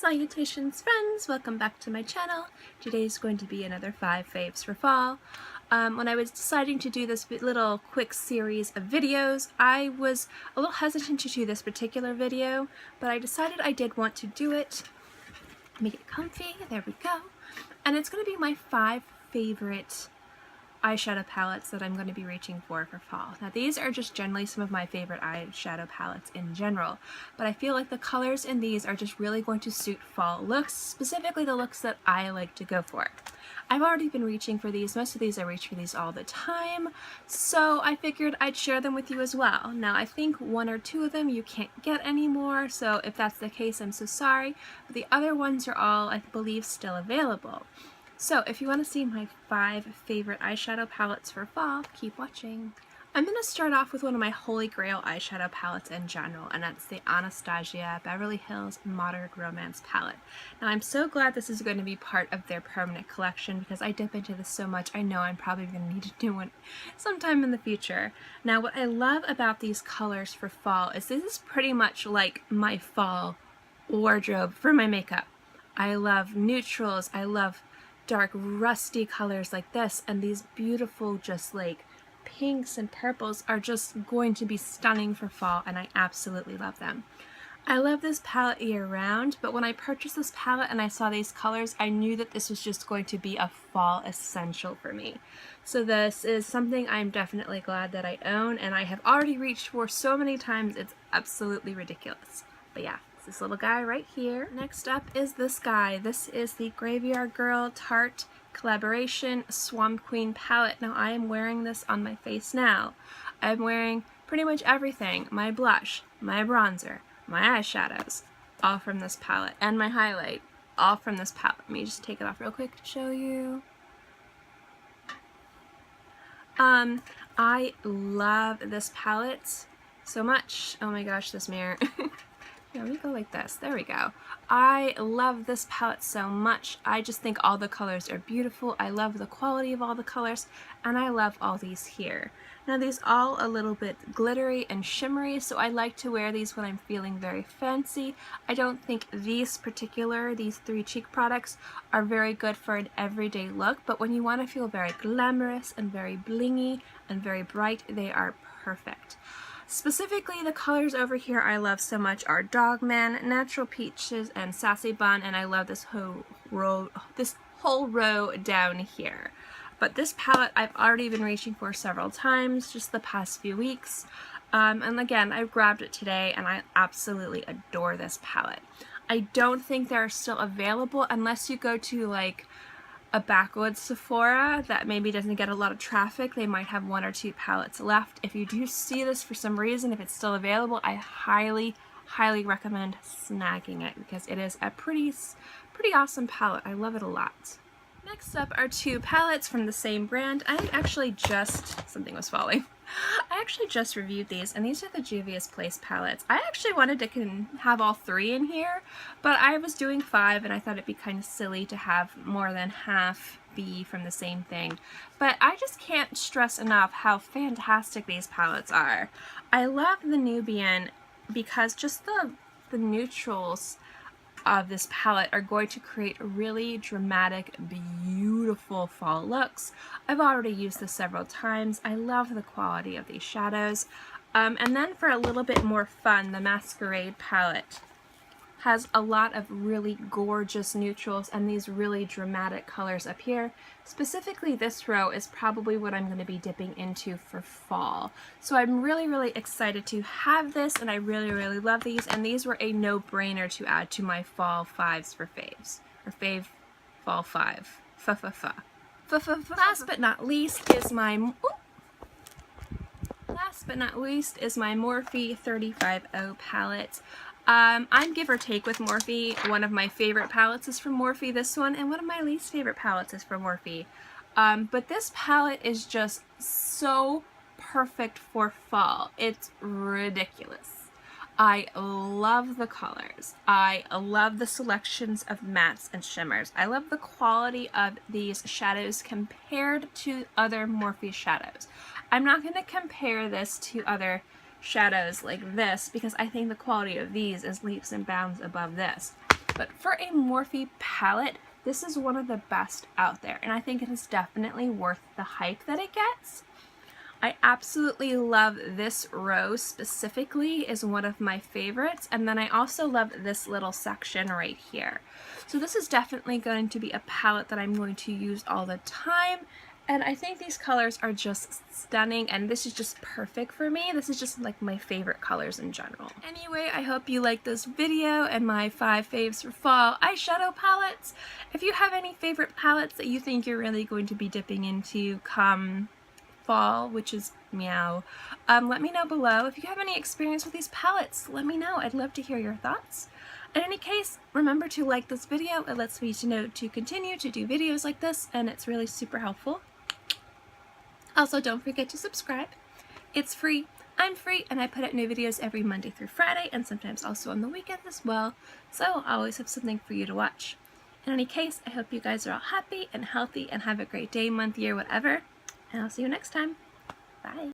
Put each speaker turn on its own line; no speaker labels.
Salutations friends, welcome back to my channel. Today is going to be another 5 faves for fall. When I was deciding to do this little quick series of videos, I was a little hesitant to do this particular video, but I decided I did want to do it. Make it comfy, there we go. And it's going to be my 5 favorite eyeshadow palettes that I'm going to be reaching for fall. Now these are just generally some of my favorite eyeshadow palettes in general, but I feel like the colors in these are just really going to suit fall looks, specifically the looks that I like to go for. I've already been reaching for these, most of these I reach for these all the time, so I figured I'd share them with you as well. Now I think 1 or 2 of them you can't get anymore, so if that's the case I'm so sorry, but the other ones are all, I believe, still available. So if you want to see my 5 favorite eyeshadow palettes for fall, keep watching. I'm going to start off with one of my holy grail eyeshadow palettes in general, and that's the Anastasia Beverly Hills Modern Romance palette. Now I'm so glad this is going to be part of their permanent collection because I dip into this so much I know I'm probably going to need to do one sometime in the future. Now what I love about these colors for fall is this is pretty much like my fall wardrobe for my makeup. I love neutrals, I love dark rusty colors like this, and these beautiful just like pinks and purples are just going to be stunning for fall, and I absolutely love them. I love this palette year round, but when I purchased this palette and I saw these colors, I knew that this was just going to be a fall essential for me. So this is something I'm definitely glad that I own, and I have already reached for so many times it's absolutely ridiculous. But yeah, this little guy right here. Next up is this guy. This is the Graveyard Girl Tarte collaboration Swamp Queen palette. Now I am wearing this on my face now. I'm wearing pretty much everything. My blush, my bronzer, my eyeshadows, all from this palette, and my highlight, all from this palette. Let me just take it off real quick to show you. I love this palette so much. Oh my gosh, this mirror. Yeah, let me go like this. There we go. I love this palette so much. I just think all the colors are beautiful. I love the quality of all the colors, and I love all these here. Now these all a little bit glittery and shimmery, so I like to wear these when I'm feeling very fancy. I don't think these 3 cheek products are very good for an everyday look, but when you want to feel very glamorous and very blingy and very bright, they are perfect. Specifically, the colors over here I love so much are Dogman, Natural Peaches, and Sassy Bun, and I love this whole row down here. But this palette I've already been reaching for several times, just the past few weeks. And again, I grabbed it today, and I absolutely adore this palette. I don't think they're still available unless you go to like a backwoods Sephora that maybe doesn't get a lot of traffic. They might have 1 or 2 palettes left. If you do see this for some reason, if it's still available, I highly recommend snagging it because it is a pretty awesome palette. I love it a lot. Next up are 2 palettes from the same brand. Something was falling. I actually just reviewed these, and these are the Juvias Place palettes. I actually wanted to have all 3 in here, but I was doing 5 and I thought it'd be kind of silly to have more than half be from the same thing. But I just can't stress enough how fantastic these palettes are. I love the Nubian because just the neutrals of this palette are going to create really dramatic, beautiful fall looks. I've already used this several times. I love the quality of these shadows. And then for a little bit more fun, the Masquerade palette has a lot of really gorgeous neutrals and these really dramatic colors up here. Specifically, this row is probably what I'm going to be dipping into for fall. So I'm really excited to have this, and I really love these, and these were a no-brainer to add to my fall 5s for faves. Or fave fall 5. Last but not least is my Morphe 350 palette. I'm give or take with Morphe. One of my favorite palettes is from Morphe, this one, and one of my least favorite palettes is from Morphe. But this palette is just so perfect for fall. It's ridiculous. I love the colors. I love the selections of mattes and shimmers. I love the quality of these shadows compared to other Morphe shadows. I'm not going to compare this to other shadows like this because I think the quality of these is leaps and bounds above this. but for a Morphe palette, this is one of the best out there, and I think it is definitely worth the hype that it gets. I absolutely love this rose specifically, is one of my favorites, and then I also love this little section right here. So this is definitely going to be a palette that I'm going to use all the time, and I think these colors are just stunning, and this is just perfect for me. This is just like my favorite colors in general. Anyway, I hope you liked this video and my 5 faves for fall eyeshadow palettes. If you have any favorite palettes that you think you're really going to be dipping into come fall, which is Meow, let me know below. If you have any experience with these palettes, let me know. I'd love to hear your thoughts. In any case, remember to like this video. It lets me know to continue to do videos like this, and it's really super helpful. Also, don't forget to subscribe. It's free, I'm free, and I put out new videos every Monday through Friday, and sometimes also on the weekends as well, so I always have something for you to watch. In any case, I hope you guys are all happy and healthy and have a great day, month, year, whatever, and I'll see you next time. Bye!